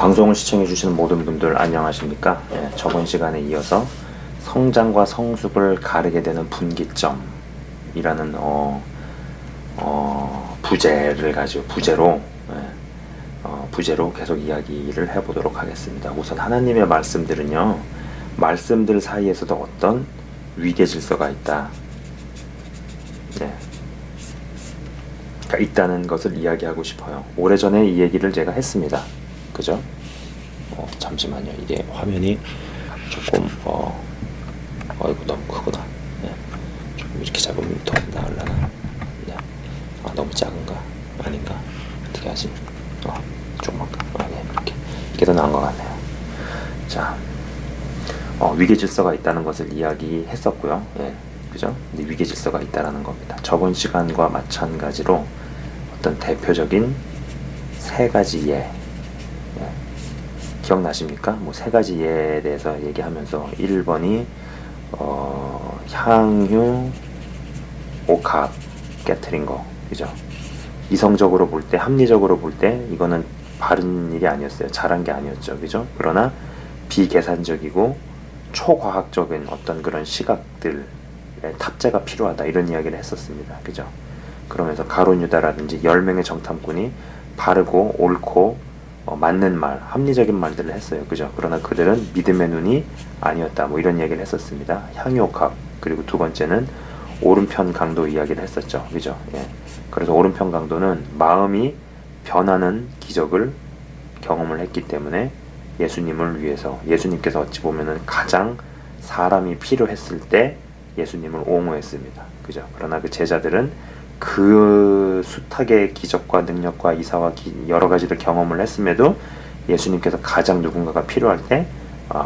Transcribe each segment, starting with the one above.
방송을 시청해 주시는 모든 분들 안녕하십니까? 저번 시간에 이어서 성장과 성숙을 가르게 되는 분기점이라는 부제를 가지고 부제로 계속 이야기를 해보도록 하겠습니다. 우선 하나님의 말씀들은요, 말씀들 사이에서도 어떤 위계 질서가 있다. 그러니까 있다는 것을 이야기하고 싶어요. 오래전에 이 얘기를 제가 했습니다. 그죠? 잠시만요. 이게 화면이 조금 이거 너무 크구나. 조금 이렇게 잡으면 더 나으려나? 너무 작은가? 아닌가? 어떻게 하지? 조금만가? 이게 더 나은 것 같네요. 자, 위계 질서가 있다는 것을 이야기했었고요. 그죠? 근데 위계 질서가 있다라는 겁니다. 저번 시간과 마찬가지로 어떤 대표적인 세 가지 예, 기억나십니까? 뭐 세 가지 예에 대해서 얘기하면서 1번이 향유, 옥합 깨트린 거, 그죠? 이성적으로 볼 때, 합리적으로 볼 때 이거는 바른 일이 아니었어요. 잘한 게 아니었죠, 그죠? 그러나 비계산적이고 초과학적인 어떤 그런 시각들의 탑재가 필요하다, 이런 이야기를 했었습니다, 그죠? 그러면서 가룟 유다라든지 10명의 정탐꾼이 바르고 옳고 맞는 말, 합리적인 말들을 했어요, 그죠? 그러나 그들은 믿음의 눈이 아니었다, 뭐 이런 이야기를 했었습니다. 향유옥합, 그리고 두 번째는 오른편 강도 이야기를 했었죠, 그죠? 그래서 오른편 강도는 마음이 변하는 기적을 경험을 했기 때문에 예수님을 위해서, 예수님께서 어찌 보면은 가장 사람이 필요했을 때 예수님을 옹호했습니다, 그죠? 그러나 그 제자들은 그 숱하게 기적과 능력과 이사와 여러 가지를 경험을 했음에도 예수님께서 가장 누군가가 필요할 때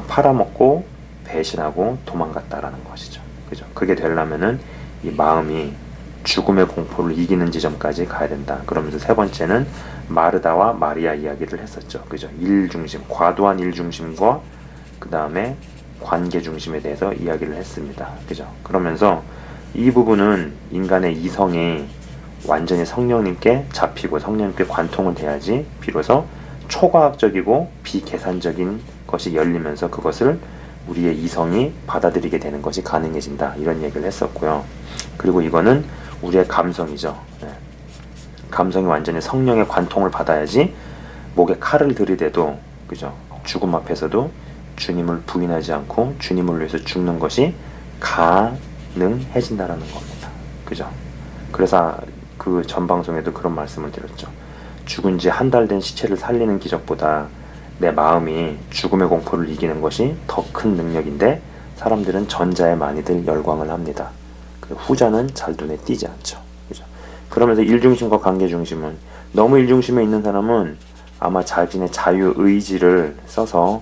팔아먹고 배신하고 도망갔다라는 것이죠, 그죠? 그게 되려면은 이 마음이 죽음의 공포를 이기는 지점까지 가야 된다. 그러면서 세 번째는 마르다와 마리아 이야기를 했었죠, 그죠? 일중심, 과도한 일중심과 그 다음에 관계 중심에 대해서 이야기를 했습니다, 그죠? 그러면서 이 부분은 인간의 이성이 완전히 성령님께 잡히고 성령님께 관통을 돼야지 비로소 초과학적이고 비계산적인 것이 열리면서 그것을 우리의 이성이 받아들이게 되는 것이 가능해진다, 이런 얘기를 했었고요. 그리고 이거는 우리의 감성이죠. 감성이 완전히 성령의 관통을 받아야지 목에 칼을 들이대도, 그죠? 죽음 앞에서도 주님을 부인하지 않고 주님을 위해서 죽는 것이 가능해진다라는 겁니다, 그죠? 그래서 그 전 방송에도 그런 말씀을 드렸죠. 죽은 지 한 달 된 시체를 살리는 기적보다 내 마음이 죽음의 공포를 이기는 것이 더 큰 능력인데 사람들은 전자에 많이들 열광을 합니다. 후자는 잘 눈에 띄지 않죠, 그죠? 그러면서 일중심과 관계중심은, 너무 일중심에 있는 사람은 아마 자신의 자유의지를 써서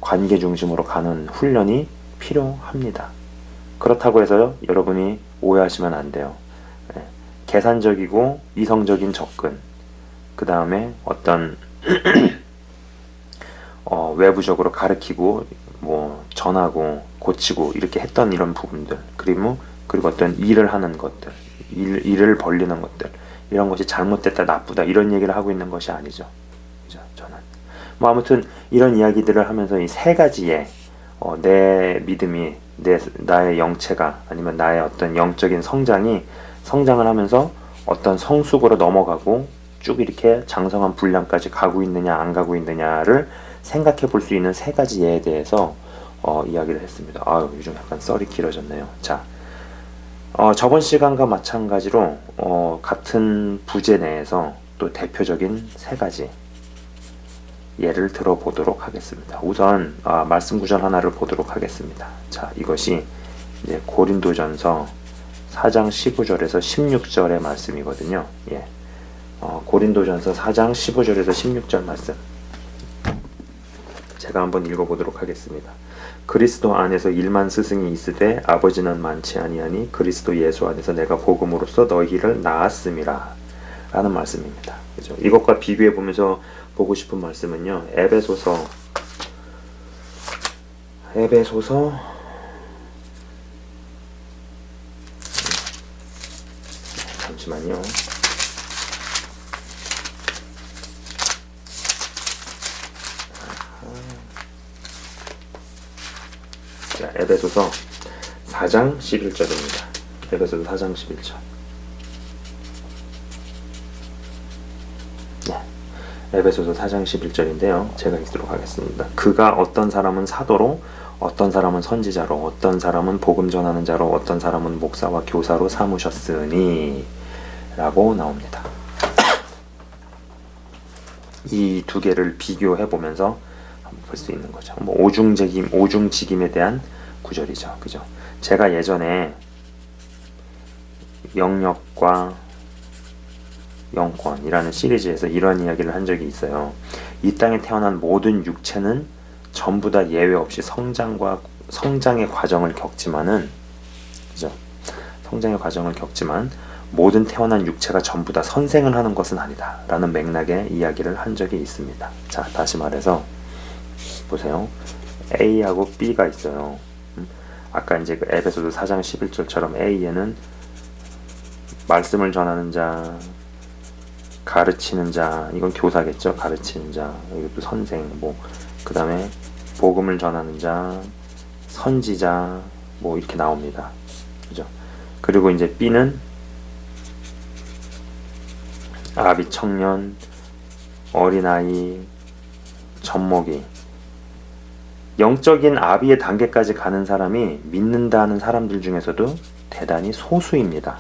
관계중심으로 가는 훈련이 필요합니다. 그렇다고 해서요, 여러분이 오해하시면 안 돼요. 계산적이고 이성적인 접근, 그 다음에 어떤 외부적으로 가르치고 뭐 전하고 고치고 이렇게 했던 이런 부분들, 그리고 어떤 일을 하는 것들, 일을 벌리는 것들, 이런 것이 잘못됐다, 나쁘다, 이런 얘기를 하고 있는 것이 아니죠, 그죠? 저는 뭐 아무튼 이런 이야기들을 하면서 이 세 가지의 내 믿음이, 나의 영체가, 아니면 나의 어떤 영적인 성장을 하면서 어떤 성숙으로 넘어가고 쭉 이렇게 장성한 분량까지 가고 있느냐 안 가고 있느냐를 생각해 볼 수 있는 세 가지 예에 대해서 이야기를 했습니다. 요즘 약간 썰이 길어졌네요. 자, 저번 시간과 마찬가지로 같은 부제 내에서 또 대표적인 세 가지 예를 들어보도록 하겠습니다. 우선 말씀 구절 하나를 보도록 하겠습니다. 자, 이것이 이제 고린도전서 4장 15절에서 16절의 말씀이거든요. 고린도전서 4장 15절에서 16절 말씀, 제가 한번 읽어보도록 하겠습니다. 그리스도 안에서 1만 스승이 있으되 아버지는 많지 아니하니 그리스도 예수 안에서 내가 복음으로써 너희를 낳았음이라 라는 말씀입니다, 그죠? 이것과 비교해 보면서 보고 싶은 말씀은요, 에베소서 잠시만요. 자, 에베소서 4장 11절입니다. 에베소서 4장 11절. 네. 에베소서 4장 11절인데요. 제가 읽도록 하겠습니다. 그가 어떤 사람은 사도로, 어떤 사람은 선지자로, 어떤 사람은 복음 전하는 자로, 어떤 사람은 목사와 교사로 삼으셨으니 라고 나옵니다. 이 두 개를 비교해 보면서 한번 볼 수 있는 거죠. 뭐 오중직임에 대한 구절이죠. 그죠? 제가 예전에 영역과 영권이라는 시리즈에서 이런 이야기를 한 적이 있어요. 이 땅에 태어난 모든 육체는 전부 다 예외 없이 성장의 과정을 겪지만은, 그죠? 성장의 과정을 겪지만 모든 태어난 육체가 전부 다 선생을 하는 것은 아니다 라는 맥락의 이야기를 한 적이 있습니다. 자, 다시 말해서 보세요. A하고 B가 있어요. 아까 이제 그 에베소서 4장 11절처럼 A에는 말씀을 전하는 자, 가르치는 자, 이건 교사겠죠. 가르치는 자, 이것도 선생, 그 다음에 복음을 전하는 자, 선지자, 이렇게 나옵니다. 그죠? 그리고 이제 B는 아비 청년, 어린아이, 젖먹이, 영적인 아비의 단계까지 가는 사람이 믿는다는 사람들 중에서도 대단히 소수입니다.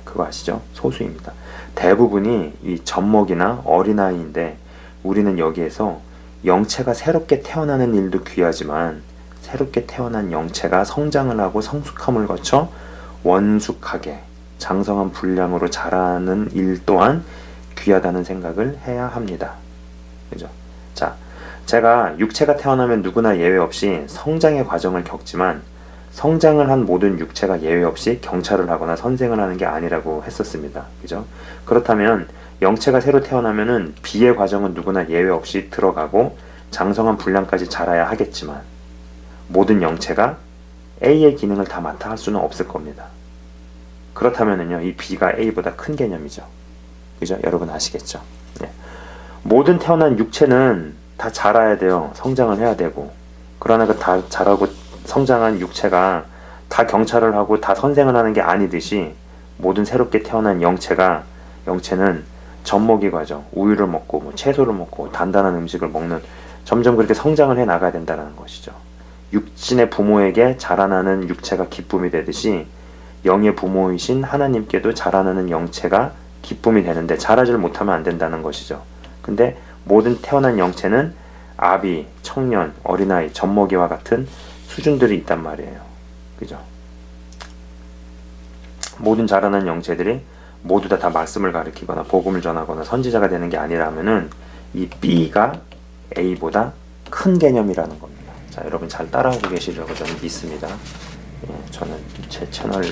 그거 아시죠? 소수입니다. 대부분이 이 젖먹이나 어린아이인데, 우리는 여기에서 영체가 새롭게 태어나는 일도 귀하지만 새롭게 태어난 영체가 성장을 하고 성숙함을 거쳐 원숙하게 장성한 분량으로 자라는 일 또한 귀하다는 생각을 해야 합니다. 그죠? 자, 제가 육체가 태어나면 누구나 예외 없이 성장의 과정을 겪지만 성장을 한 모든 육체가 예외 없이 경찰을 하거나 선생을 하는 게 아니라고 했었습니다. 그죠? 그렇다면 영체가 새로 태어나면은 B의 과정은 누구나 예외 없이 들어가고 장성한 분량까지 자라야 하겠지만 모든 영체가 A의 기능을 다 맡아 할 수는 없을 겁니다. 그렇다면은요, 이 B가 A보다 큰 개념이죠. 그죠? 여러분 아시겠죠? 네. 모든 태어난 육체는 다 자라야 돼요. 성장을 해야 되고. 그러나 그 다 자라고 성장한 육체가 다 경찰을 하고 다 선생을 하는 게 아니듯이 모든 새롭게 태어난 영체는 젖먹이 과정, 우유를 먹고 채소를 먹고 단단한 음식을 먹는, 점점 그렇게 성장을 해 나가야 된다는 것이죠. 육신의 부모에게 자라나는 육체가 기쁨이 되듯이 영의 부모이신 하나님께도 자라나는 영체가 기쁨이 되는데 자라질 못하면 안 된다는 것이죠. 근데 모든 태어난 영체는 아비, 청년, 어린아이, 젖먹이와 같은 수준들이 있단 말이에요. 그죠? 모든 자라난 영체들이 모두 다 말씀을 가리키거나 복음을 전하거나 선지자가 되는 게 아니라면은 이 B가 A보다 큰 개념이라는 겁니다. 자, 여러분 잘 따라오고 계시려고 저는 믿습니다. 예, 저는 제 채널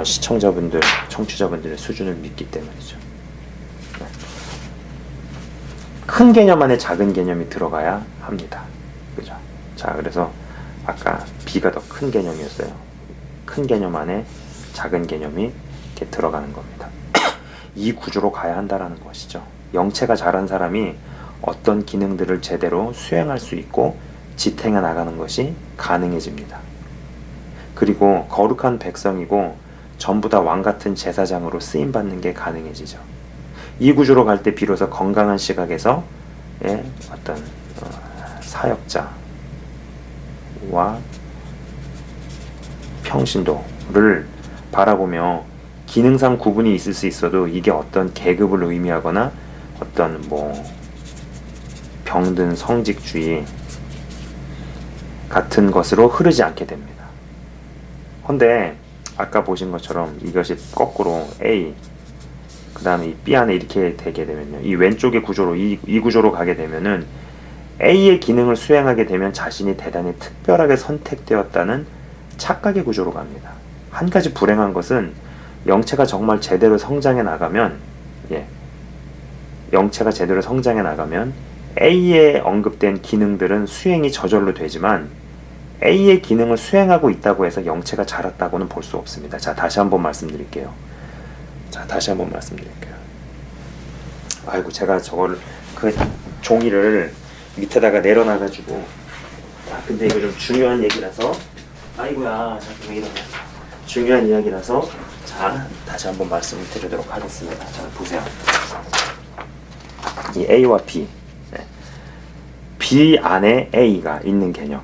시청자분들, 청취자분들의 수준을 믿기 때문이죠. 네. 큰 개념 안에 작은 개념이 들어가야 합니다. 그죠? 자, 그래서 아까 B가 더 큰 개념이었어요. 큰 개념 안에 작은 개념이 이렇게 들어가는 겁니다. 이 구조로 가야 한다라는 것이죠. 영체가 자란 사람이 어떤 기능들을 제대로 수행할 수 있고 지탱해 나가는 것이 가능해집니다. 그리고 거룩한 백성이고 전부 다 왕같은 제사장으로 쓰임받는 게 가능해지죠. 이 구조로 갈 때 비로소 건강한 시각에서 어떤 사역자와 평신도를 바라보며 기능상 구분이 있을 수 있어도 이게 어떤 계급을 의미하거나 어떤 병든 성직주의 같은 것으로 흐르지 않게 됩니다. 근데 아까 보신 것처럼 이것이 거꾸로 A, 그 다음에 이 B 안에 이렇게 되게 되면요, 이 왼쪽의 구조로 이 구조로 가게 되면은 A의 기능을 수행하게 되면 자신이 대단히 특별하게 선택되었다는 착각의 구조로 갑니다. 한 가지 불행한 것은 영체가 정말 제대로 성장해 나가면, 영체가 제대로 성장해 나가면 A에 언급된 기능들은 수행이 저절로 되지만 A의 기능을 수행하고 있다고 해서 영체가 자랐다고는 볼 수 없습니다. 자, 다시 한번 말씀드릴게요. 아이고, 제가 저거를 그 종이를 밑에다가 내려놔가지고 근데 이거 좀 중요한 얘기라서, 아이고야, 자꾸 왜 이러냐. 중요한 이야기라서, 자, 다시 한번 말씀을 드리도록 하겠습니다. 자, 보세요. 이 A와 B, 네. B 안에 A가 있는 개념,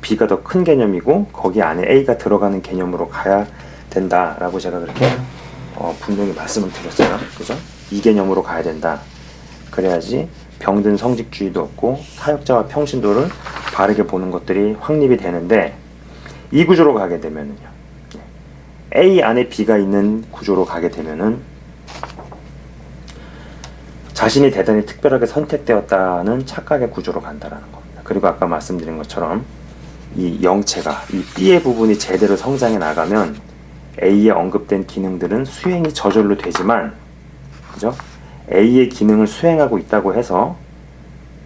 B가 더 큰 개념이고 거기 안에 A가 들어가는 개념으로 가야 된다라고 제가 그렇게 분명히 말씀을 드렸어요. 그죠? 이 개념으로 가야 된다. 그래야지 병든 성직주의도 없고 사역자와 평신도를 바르게 보는 것들이 확립이 되는데, 이 구조로 가게 되면은요, A 안에 B가 있는 구조로 가게 되면은 자신이 대단히 특별하게 선택되었다는 착각의 구조로 간다라는 겁니다. 그리고 아까 말씀드린 것처럼 이 영체가, 이 B의 부분이 제대로 성장해 나가면 A에 언급된 기능들은 수행이 저절로 되지만, 그죠? A의 기능을 수행하고 있다고 해서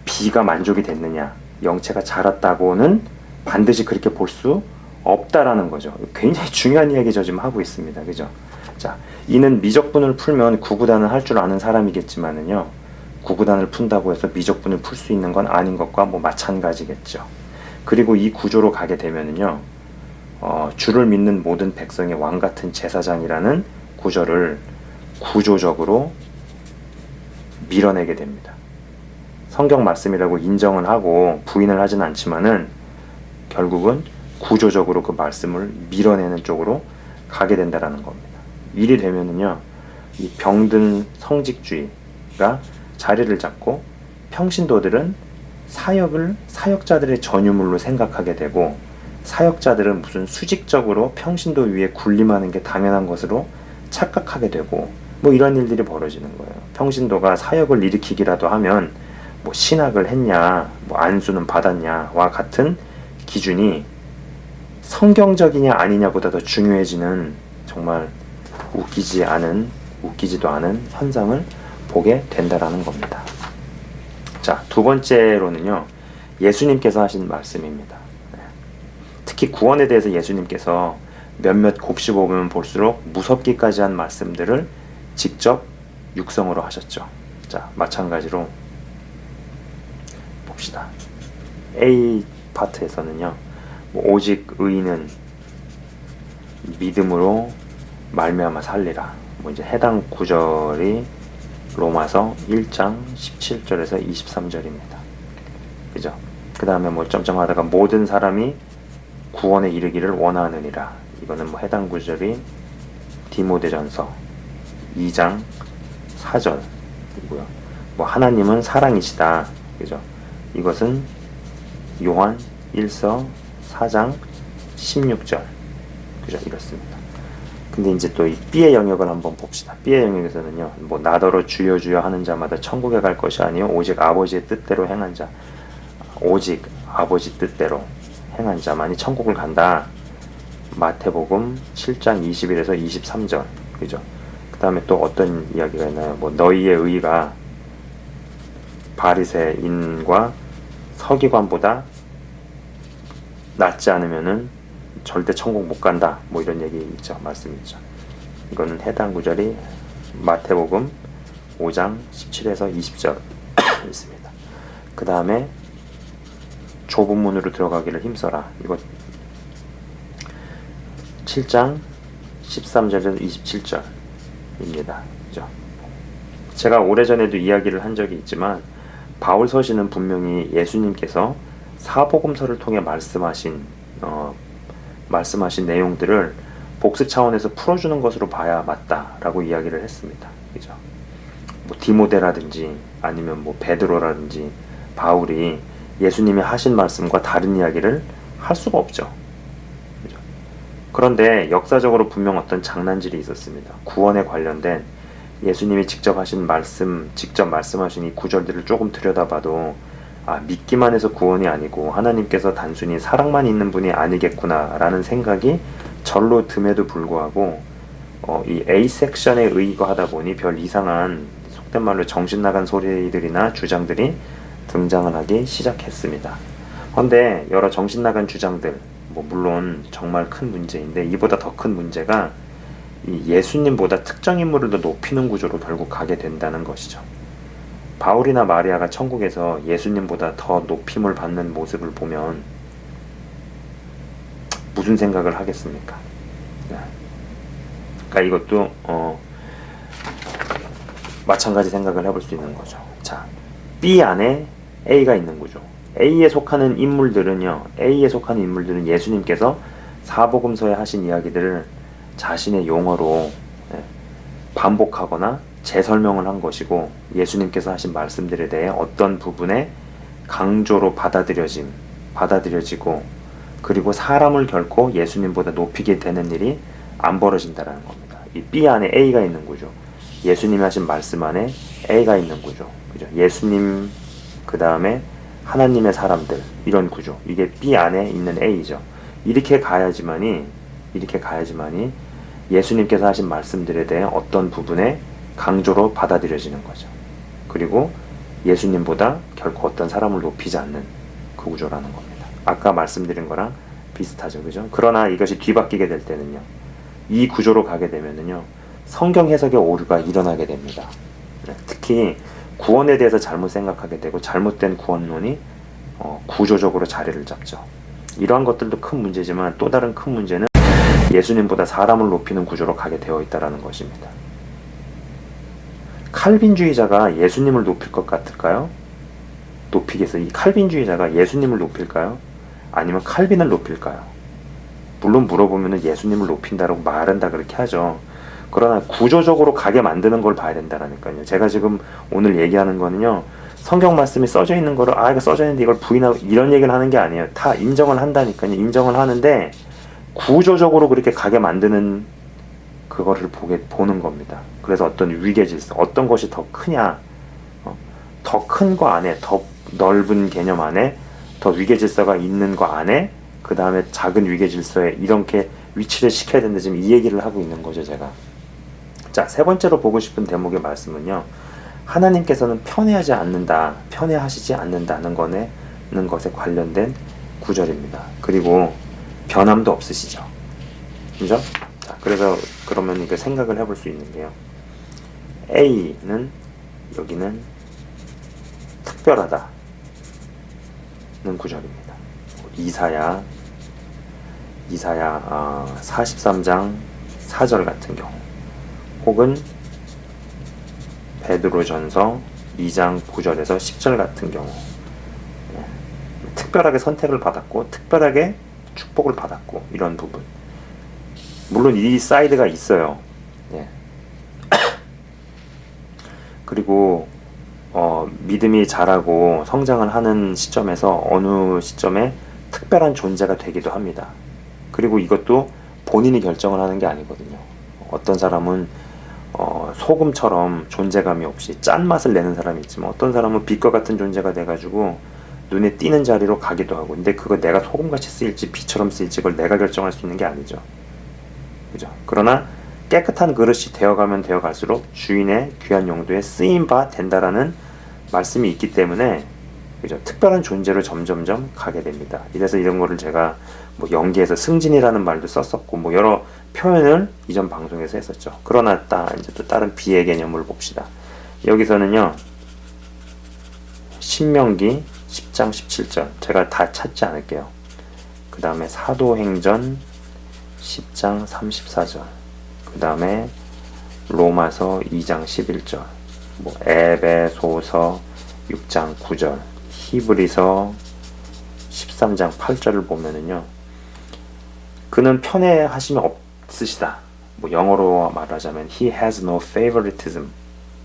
B가 만족이 됐느냐, 영체가 자랐다고는 반드시 그렇게 볼 수 없다라는 거죠. 굉장히 중요한 이야기죠. 지금 하고 있습니다. 그죠? 자, 이는 미적분을 풀면 구구단을 할 줄 아는 사람이겠지만은요, 구구단을 푼다고 해서 미적분을 풀 수 있는 건 아닌 것과 뭐 마찬가지겠죠. 그리고 이 구조로 가게 되면은요, 주를 믿는 모든 백성의 왕 같은 제사장이라는 구절을 구조적으로 밀어내게 됩니다. 성경 말씀이라고 인정을 하고 부인을 하진 않지만은 결국은 구조적으로 그 말씀을 밀어내는 쪽으로 가게 된다라는 겁니다. 일이 되면은요, 이 병든 성직주의가 자리를 잡고 평신도들은 사역을 사역자들의 전유물로 생각하게 되고, 사역자들은 무슨 수직적으로 평신도 위에 군림하는 게 당연한 것으로 착각하게 되고, 뭐 이런 일들이 벌어지는 거예요. 평신도가 사역을 일으키기라도 하면 뭐 신학을 했냐, 뭐 안수는 받았냐와 같은 기준이 성경적이냐 아니냐보다 더 중요해지는, 정말 웃기지도 않은 현상을 보게 된다라는 겁니다. 자, 두 번째로는요, 예수님께서 하신 말씀입니다. 특히 구원에 대해서 예수님께서 몇몇 곱씹어보면 볼수록 무섭기까지 한 말씀들을 직접 육성으로 하셨죠. 자, 마찬가지로 봅시다. A 파트에서는요, 오직 의인은 믿음으로 말미암아 살리라. 뭐 이제 해당 구절이 로마서 1장 17절에서 23절입니다. 그죠? 그 다음에 뭐 점점하다가 모든 사람이 구원에 이르기를 원하느니라. 이거는 뭐 해당 구절이 디모데전서 2장 4절이고요. 뭐 하나님은 사랑이시다. 그죠? 이것은 요한 1서 4장 16절. 그죠? 이렇습니다. 근데 이제 또 이 B의 영역을 한번 봅시다. B의 영역에서는요, 뭐 나더러 주여 주여 하는 자마다 천국에 갈 것이 아니요 오직 아버지의 뜻대로 행한 자, 오직 아버지 뜻대로 행한 자만이 천국을 간다. 마태복음 7장 21에서 23절. 그죠? 그 다음에 또 어떤 이야기가 있나요? 뭐 너희의 의가 바리새인과 서기관보다 낫지 않으면은 절대 천국 못 간다. 뭐 이런 얘기 있죠. 말씀 있죠. 이거는 해당 구절이 마태복음 5장 17에서 20절 있습니다. 그 다음에 좁은 문으로 들어가기를 힘써라. 이거 7장 13절에서 27절입니다. 그죠? 제가 오래전에도 이야기를 한 적이 있지만, 바울 서신은 분명히 예수님께서 사복음서를 통해 말씀하신 내용들을 복습 차원에서 풀어주는 것으로 봐야 맞다라고 이야기를 했습니다. 그죠? 뭐 디모데라든지 아니면 뭐 베드로라든지 바울이 예수님이 하신 말씀과 다른 이야기를 할 수가 없죠. 그죠? 그런데 역사적으로 분명 어떤 장난질이 있었습니다. 구원에 관련된 예수님이 직접 하신 말씀, 직접 말씀하신 이 구절들을 조금 들여다봐도, 아, 믿기만 해서 구원이 아니고 하나님께서 단순히 사랑만 있는 분이 아니겠구나 라는 생각이 절로 듦에도 불구하고 이 A 섹션에 의거하다 보니 별 이상한, 속된 말로 정신 나간 소리들이나 주장들이 등장을 하기 시작했습니다. 그런데 여러 정신 나간 주장들, 뭐 물론 정말 큰 문제인데, 이보다 더 큰 문제가 이 예수님보다 특정 인물을 더 높이는 구조로 결국 가게 된다는 것이죠. 바울이나 마리아가 천국에서 예수님보다 더 높임을 받는 모습을 보면 무슨 생각을 하겠습니까? 네. 그러니까 이것도 마찬가지 생각을 해볼 수 있는 거죠. 자, B 안에 A가 있는 구조. A에 속하는 인물들은 예수님께서 사복음서에 하신 이야기들을 자신의 용어로 반복하거나 재설명을 한 것이고, 예수님께서 하신 말씀들에 대해 어떤 부분에 강조로 받아들여지고, 그리고 사람을 결코 예수님보다 높이게 되는 일이 안 벌어진다는 겁니다. 이 B 안에 A가 있는 구조, 예수님이 하신 말씀 안에 A가 있는 구조, 그죠? 예수님 그 다음에 하나님의 사람들, 이런 구조, 이게 B 안에 있는 A죠. 이렇게 가야지만이 예수님께서 하신 말씀들에 대해 어떤 부분에 강조로 받아들여지는 거죠. 그리고 예수님보다 결코 어떤 사람을 높이지 않는 그 구조라는 겁니다. 아까 말씀드린 거랑 비슷하죠, 그죠? 그러나 이것이 뒤바뀌게 될 때는요, 이 구조로 가게 되면은요, 성경 해석의 오류가 일어나게 됩니다. 특히 구원에 대해서 잘못 생각하게 되고, 잘못된 구원론이 구조적으로 자리를 잡죠. 이러한 것들도 큰 문제지만, 또 다른 큰 문제는 예수님보다 사람을 높이는 구조로 가게 되어 있다는 것입니다. 칼빈주의자가 예수님을 높일 것 같을까요? 높이겠어요? 이 칼빈주의자가 예수님을 높일까요? 아니면 칼빈을 높일까요? 물론 물어보면 예수님을 높인다라고 말한다 그렇게 하죠. 그러나 구조적으로 가게 만드는 걸 봐야 된다라니까요. 제가 지금 오늘 얘기하는 거는요, 성경 말씀이 써져 있는 거를 이거 써져 있는데 이걸 부인하고 이런 얘기를 하는 게 아니에요. 다 인정을 한다니까요. 인정을 하는데 구조적으로 그렇게 가게 만드는 그거를 보는 겁니다. 그래서 어떤 위계질서, 어떤 것이 더 크냐, 더 큰 거 안에, 더 넓은 개념 안에, 더 위계질서가 있는 거 안에, 그 다음에 작은 위계질서에 이렇게 위치를 시켜야 된다, 지금 이 얘기를 하고 있는 거죠, 제가. 자, 세 번째로 보고 싶은 대목의 말씀은요, 하나님께서는 편애하시지 않는다는 것에 관련된 구절입니다. 그리고 변함도 없으시죠. 그죠? 자, 그래서 그러면 이거 생각을 해볼 수 있는 게요, A는 여기는 특별하다는 구절입니다. 이사야 43장 4절 같은 경우, 혹은 베드로전서 2장 9절에서 10절 같은 경우, 특별하게 선택을 받았고 특별하게 축복을 받았고, 이런 부분. 물론 이 사이드가 있어요. 그리고 믿음이 자라고 성장을 하는 시점에서 어느 시점에 특별한 존재가 되기도 합니다. 그리고 이것도 본인이 결정을 하는 게 아니거든요. 어떤 사람은 소금처럼 존재감이 없이 짠맛을 내는 사람이 있지만, 어떤 사람은 빛과 같은 존재가 돼가지고 눈에 띄는 자리로 가기도 하고. 근데 그거 내가 소금같이 쓰일지 빛처럼 쓰일지 그걸 내가 결정할 수 있는 게 아니죠. 그죠? 그러나 깨끗한 그릇이 되어가면 되어갈수록 주인의 귀한 용도에 쓰임 바 된다라는 말씀이 있기 때문에, 그죠? 특별한 존재로 점점점 가게 됩니다. 이래서 이런 거를 제가 뭐 연기에서 승진이라는 말도 썼었고, 여러 표현을 이전 방송에서 했었죠. 그러나 이제 또 다른 비의 개념을 봅시다. 여기서는요, 신명기 10장 17절, 제가 다 찾지 않을게요. 그 다음에 사도행전 10장 34절, 그 다음에 로마서 2장 11절, 에베소서 6장 9절, 히브리서 13장 8절을 보면은요, 그는 편애하심이 없으시다. 영어로 말하자면 he has no favoritism,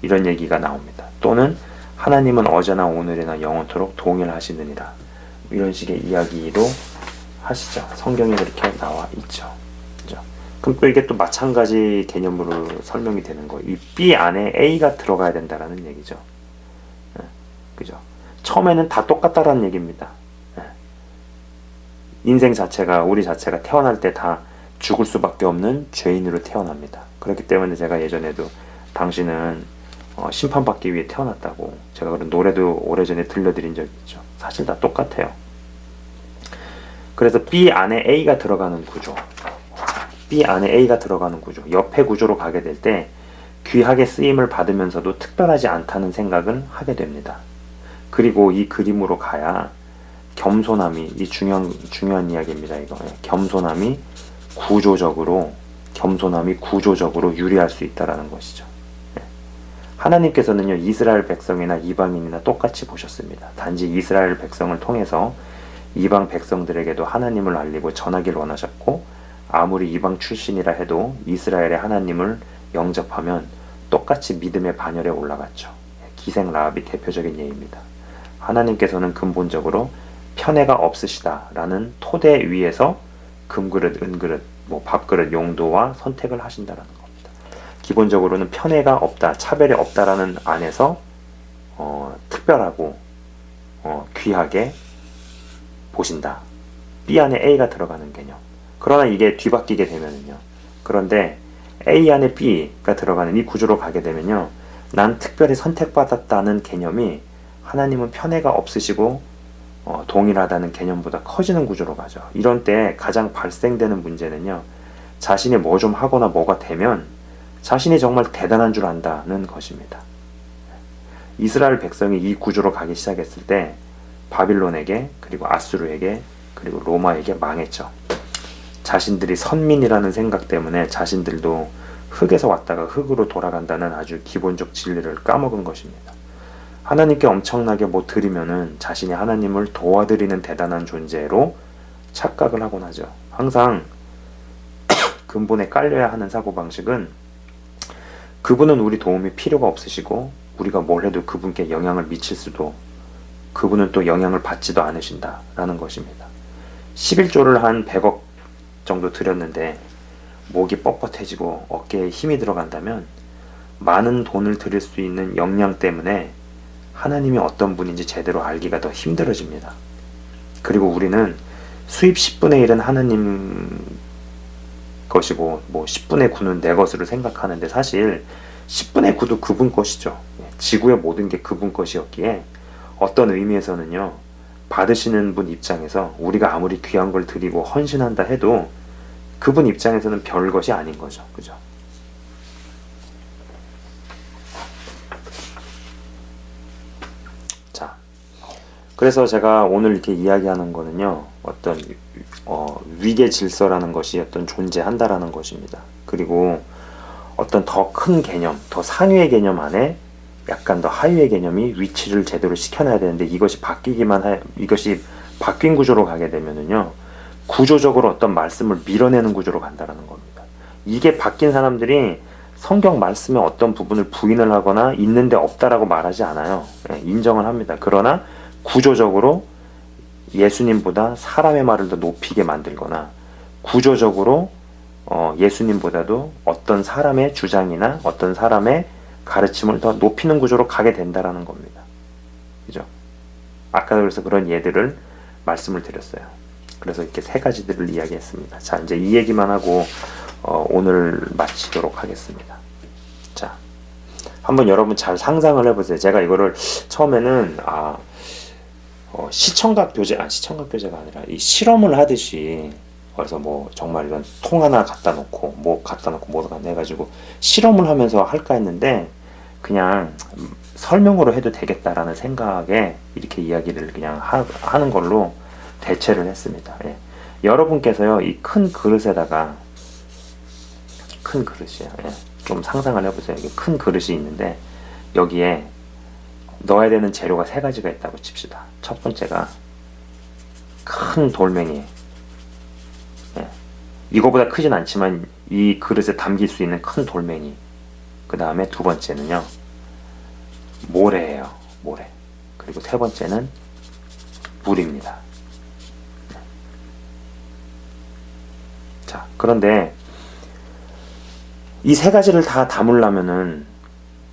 이런 얘기가 나옵니다. 또는 하나님은 어제나 오늘이나 영원토록 동일하시느니라, 이런 식의 이야기로 하시죠. 성경에 그렇게 나와 있죠. 그죠? 그럼 또 이게 또 마찬가지 개념으로 설명이 되는 거예요. 이 B 안에 A가 들어가야 된다라는 얘기죠. 그죠? 처음에는 다 똑같다라는 얘기입니다. 인생 자체가, 우리 자체가 태어날 때 다 죽을 수밖에 없는 죄인으로 태어납니다. 그렇기 때문에 제가 예전에도 당신은 심판받기 위해 태어났다고 제가 그런 노래도 오래전에 들려드린 적이 있죠. 사실 다 똑같아요. 그래서 B 안에 A가 들어가는 구조, B 안에 A가 들어가는 구조, 옆에 구조로 가게 될 때 귀하게 쓰임을 받으면서도 특별하지 않다는 생각을 하게 됩니다. 그리고 이 그림으로 가야 겸손함이 이 중요한 이야기입니다. 이거 겸손함이 구조적으로 유리할 수 있다라는 것이죠. 하나님께서는요 이스라엘 백성이나 이방인이나 똑같이 보셨습니다. 단지 이스라엘 백성을 통해서 이방 백성들에게도 하나님을 알리고 전하길 원하셨고, 아무리 이방 출신이라 해도 이스라엘의 하나님을 영접하면 똑같이 믿음의 반열에 올라갔죠. 기생 라합이 대표적인 예입니다. 하나님께서는 근본적으로 편애가 없으시다라는 토대 위에서 금그릇, 은그릇, 밥그릇 용도와 선택을 하신다라는 겁니다. 기본적으로는 편애가 없다, 차별이 없다라는 안에서 특별하고 귀하게 보신다. B 안에 A가 들어가는 개념. 그러나 이게 뒤바뀌게 되면은요. 그런데 A 안에 B가 들어가는 이 구조로 가게 되면요. 난 특별히 선택받았다는 개념이 하나님은 편애가 없으시고 동일하다는 개념보다 커지는 구조로 가죠. 이런 때 가장 발생되는 문제는요. 자신이 뭐 좀 하거나 뭐가 되면 자신이 정말 대단한 줄 안다는 것입니다. 이스라엘 백성이 이 구조로 가기 시작했을 때 바빌론에게, 그리고 아수르에게, 그리고 로마에게 망했죠. 자신들이 선민이라는 생각 때문에 자신들도 흙에서 왔다가 흙으로 돌아간다는 아주 기본적 진리를 까먹은 것입니다. 하나님께 엄청나게 뭐 드리면은 자신이 하나님을 도와드리는 대단한 존재로 착각을 하곤 하죠. 항상 근본에 깔려야 하는 사고방식은 그분은 우리 도움이 필요가 없으시고 우리가 뭘 해도 그분께 영향을 미칠 수도, 그분은 또 영향을 받지도 않으신다라는 것입니다. 11조를 한 100억 정도 드렸는데 목이 뻣뻣해지고 어깨에 힘이 들어간다면 많은 돈을 드릴 수 있는 역량 때문에 하나님이 어떤 분인지 제대로 알기가 더 힘들어집니다. 그리고 우리는 수입 10분의 1은 하나님 것이고 10분의 9는 내 것으로 생각하는데 사실 10분의 9도 그분 것이죠. 지구의 모든 게 그분 것이었기에 어떤 의미에서는요, 받으시는 분 입장에서 우리가 아무리 귀한 걸 드리고 헌신한다 해도 그분 입장에서는 별 것이 아닌 거죠. 그죠? 자, 그래서 제가 오늘 이렇게 이야기하는 거는요, 어떤 위계 질서라는 것이 어떤 존재한다라는 것입니다. 그리고 어떤 더 큰 개념, 더 상위의 개념 안에 약간 더 하위의 개념이 위치를 제대로 시켜놔야 되는데 이것이 바뀐 구조로 가게 되면은요, 구조적으로 어떤 말씀을 밀어내는 구조로 간다라는 겁니다. 이게 바뀐 사람들이 성경 말씀의 어떤 부분을 부인을 하거나 있는데 없다라고 말하지 않아요. 인정을 합니다. 그러나 구조적으로 예수님보다 사람의 말을 더 높이게 만들거나 구조적으로 예수님보다도 어떤 사람의 주장이나 어떤 사람의 가르침을 더 높이는 구조로 가게 된다라는 겁니다. 그죠? 아까 그래서 그런 예들을 말씀을 드렸어요. 그래서 이렇게 세 가지들을 이야기했습니다. 자, 이제 이 얘기만 하고 오늘 마치도록 하겠습니다. 자, 한번 여러분 잘 상상을 해보세요. 제가 이거를 처음에는 시청각 교재가 아니라 이 실험을 하듯이, 그래서 정말 이런 통 하나 갖다 놓고 뭐 해가지고 실험을 하면서 할까 했는데 그냥 설명으로 해도 되겠다라는 생각에 이렇게 이야기를 그냥 하는 걸로 대체를 했습니다. 예. 여러분께서요, 이 큰 그릇에다가, 큰 그릇이에요. 예. 좀 상상을 해보세요. 이게 큰 그릇이 있는데 여기에 넣어야 되는 재료가 세 가지가 있다고 칩시다. 첫 번째가 큰 돌멩이. 예. 이거보다 크진 않지만 이 그릇에 담길 수 있는 큰 돌멩이. 그 다음에 두 번째는요, 모래예요. 모래. 그리고 세 번째는 물입니다. 자, 그런데 이 세 가지를 다 담으려면은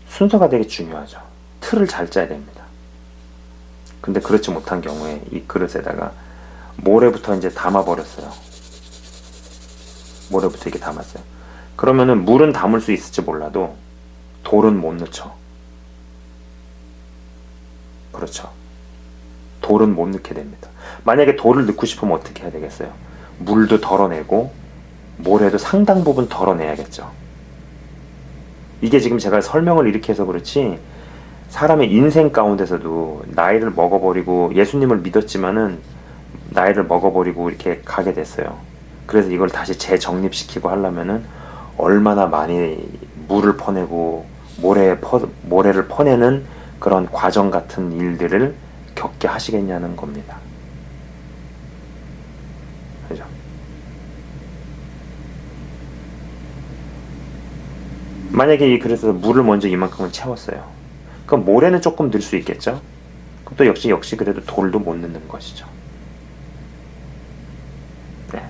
순서가 되게 중요하죠. 틀을 잘 짜야 됩니다. 근데 그렇지 못한 경우에 이 그릇에다가 모래부터 이제 담아버렸어요. 모래부터 이렇게 담았어요. 그러면은 물은 담을 수 있을지 몰라도 돌은 못 넣죠. 그렇죠. 돌은 못 넣게 됩니다. 만약에 돌을 넣고 싶으면 어떻게 해야 되겠어요? 물도 덜어내고 모래도 상당 부분 덜어내야겠죠. 이게 지금 제가 설명을 이렇게 해서 그렇지 사람의 인생 가운데서도 나이를 먹어버리고 예수님을 믿었지만은 나이를 먹어버리고 이렇게 가게 됐어요. 그래서 이걸 다시 재정립시키고 하려면은 얼마나 많이 물을 퍼내고 모래를 퍼내는 그런 과정 같은 일들을 겪게 하시겠냐는 겁니다. 그죠? 만약에 그래서 물을 먼저 이만큼은 채웠어요. 그럼 모래는 조금 넣을 수 있겠죠? 또 역시 그래도 돌도 못 넣는 것이죠. 네.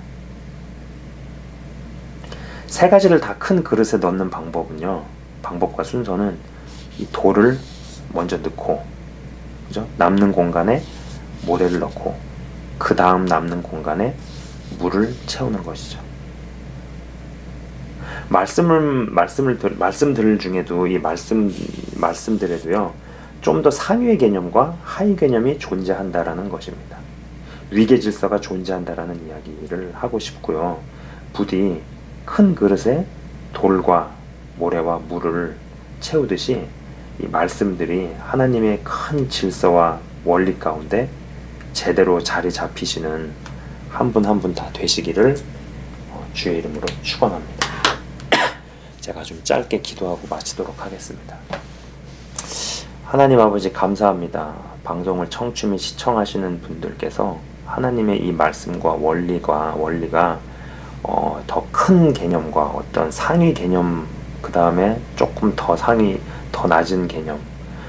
세 가지를 다 큰 그릇에 넣는 방법은요. 방법과 순서는 이 돌을 먼저 넣고, 그죠? 남는 공간에 모래를 넣고, 그 다음 남는 공간에 물을 채우는 것이죠. 말씀들 중에도 이 말씀들에도요, 좀 더 상위의 개념과 하위 개념이 존재한다라는 것입니다. 위계 질서가 존재한다라는 이야기를 하고 싶고요. 부디 큰 그릇에 돌과 모래와 물을 채우듯이 이 말씀들이 하나님의 큰 질서와 원리 가운데 제대로 자리 잡히시는 한 분 한 분 다 되시기를 주의 이름으로 축원합니다. 제가 좀 짧게 기도하고 마치도록 하겠습니다. 하나님 아버지 감사합니다. 방송을 청취 및 시청하시는 분들께서 하나님의 이 말씀과 원리가 더 큰 개념과 어떤 상위 개념, 그 다음에 조금 더 낮은 개념,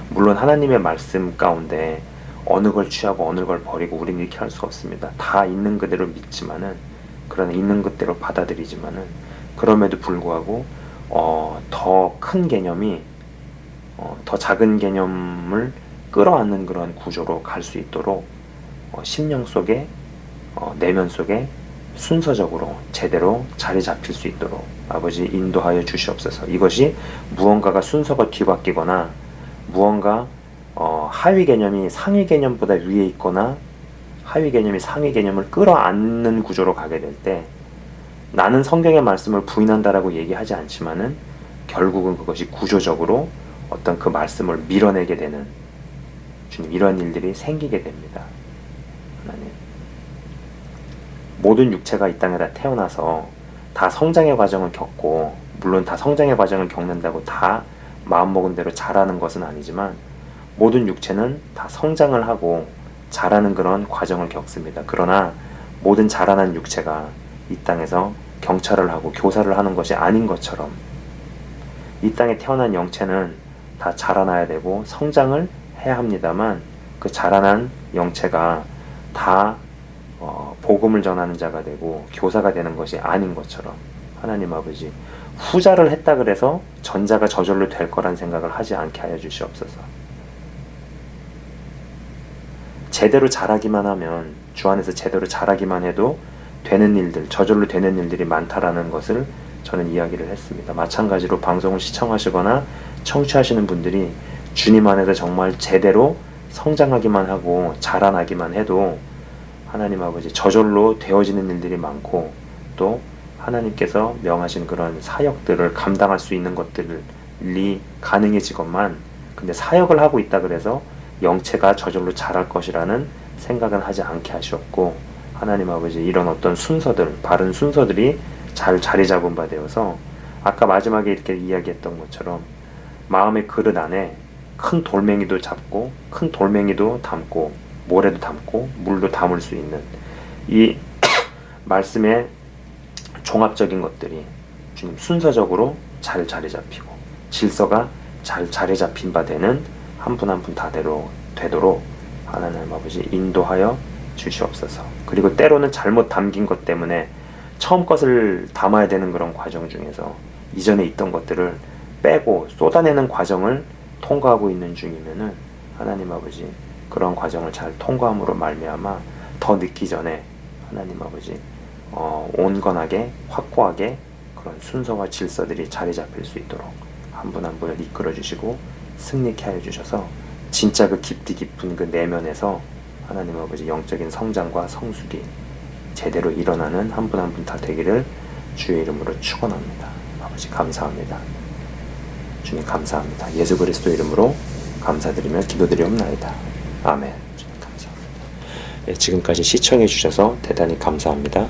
물론 하나님의 말씀 가운데 어느 걸 취하고 어느 걸 버리고 우리는 이렇게 할 수 없습니다. 다 있는 그대로 믿지만은, 그러나 있는 그대로 받아들이지만은, 그럼에도 불구하고 더 큰 개념이 더 작은 개념을 끌어안는 그런 구조로 갈 수 있도록 심령 속에 내면 속에 순서적으로 제대로 자리 잡힐 수 있도록 아버지 인도하여 주시옵소서. 이것이 무언가가 순서가 뒤바뀌거나 무언가 하위 개념이 상위 개념보다 위에 있거나 하위 개념이 상위 개념을 끌어안는 구조로 가게 될 때, 나는 성경의 말씀을 부인한다라고 얘기하지 않지만은 결국은 그것이 구조적으로 어떤 그 말씀을 밀어내게 되는, 주님, 이런 일들이 생기게 됩니다. 하나님, 모든 육체가 이 땅에다 태어나서 다 성장의 과정을 겪고, 물론 다 성장의 과정을 겪는다고 다 마음먹은 대로 자라는 것은 아니지만 모든 육체는 다 성장을 하고 자라는 그런 과정을 겪습니다. 그러나 모든 자라난 육체가 이 땅에서 경찰을 하고 교사를 하는 것이 아닌 것처럼 이 땅에 태어난 영체는 다 자라나야 되고 성장을 해야 합니다만, 그 자라난 영체가 다 복음을 전하는 자가 되고 교사가 되는 것이 아닌 것처럼, 하나님 아버지, 후자를 했다 그래서 전자가 저절로 될 거란 생각을 하지 않게 하여 주시옵소서. 제대로 자라기만 하면, 주 안에서 제대로 자라기만 해도 되는 일들, 저절로 되는 일들이 많다라는 것을 저는 이야기를 했습니다. 마찬가지로 방송을 시청하시거나 청취하시는 분들이 주님 안에서 정말 제대로 성장하기만 하고 자라나기만 해도 하나님 아버지 저절로 되어지는 일들이 많고, 또 하나님께서 명하신 그런 사역들을 감당할 수 있는 것들이 가능해지건만, 근데 사역을 하고 있다 그래서 영체가 저절로 자랄 것이라는 생각은 하지 않게 하시옵고, 하나님 아버지, 이런 어떤 순서들, 바른 순서들이 잘 자리 잡은 바 되어서 아까 마지막에 이렇게 이야기했던 것처럼 마음의 그릇 안에 큰 돌멩이도 잡고 큰 돌멩이도 담고 모래도 담고 물도 담을 수 있는 이 말씀의 종합적인 것들이 주님 순서적으로 잘 자리 잡히고 질서가 잘 자리 잡힌 바 되는 한 분 한 분 다대로 되도록 하나님 아버지 인도하여 주시옵소서. 그리고 때로는 잘못 담긴 것 때문에 처음 것을 담아야 되는 그런 과정 중에서 이전에 있던 것들을 빼고 쏟아내는 과정을 통과하고 있는 중이면은 하나님 아버지, 그런 과정을 잘 통과함으로 말미암아 더 늦기 전에 하나님 아버지 온건하게 확고하게 그런 순서와 질서들이 자리 잡힐 수 있도록 한 분 한 분을 이끌어 주시고 승리케 하여 주셔서 진짜 그 깊이 깊은 그 내면에서 하나님 아버지 영적인 성장과 성숙이 제대로 일어나는 한 분 한 분 다 되기를 주의 이름으로 축원합니다. 아버지 감사합니다. 주님 감사합니다. 예수 그리스도 이름으로 감사드리며 기도드리옵나이다. 아멘. 감사합니다. 예, 지금까지 시청해 주셔서 대단히 감사합니다.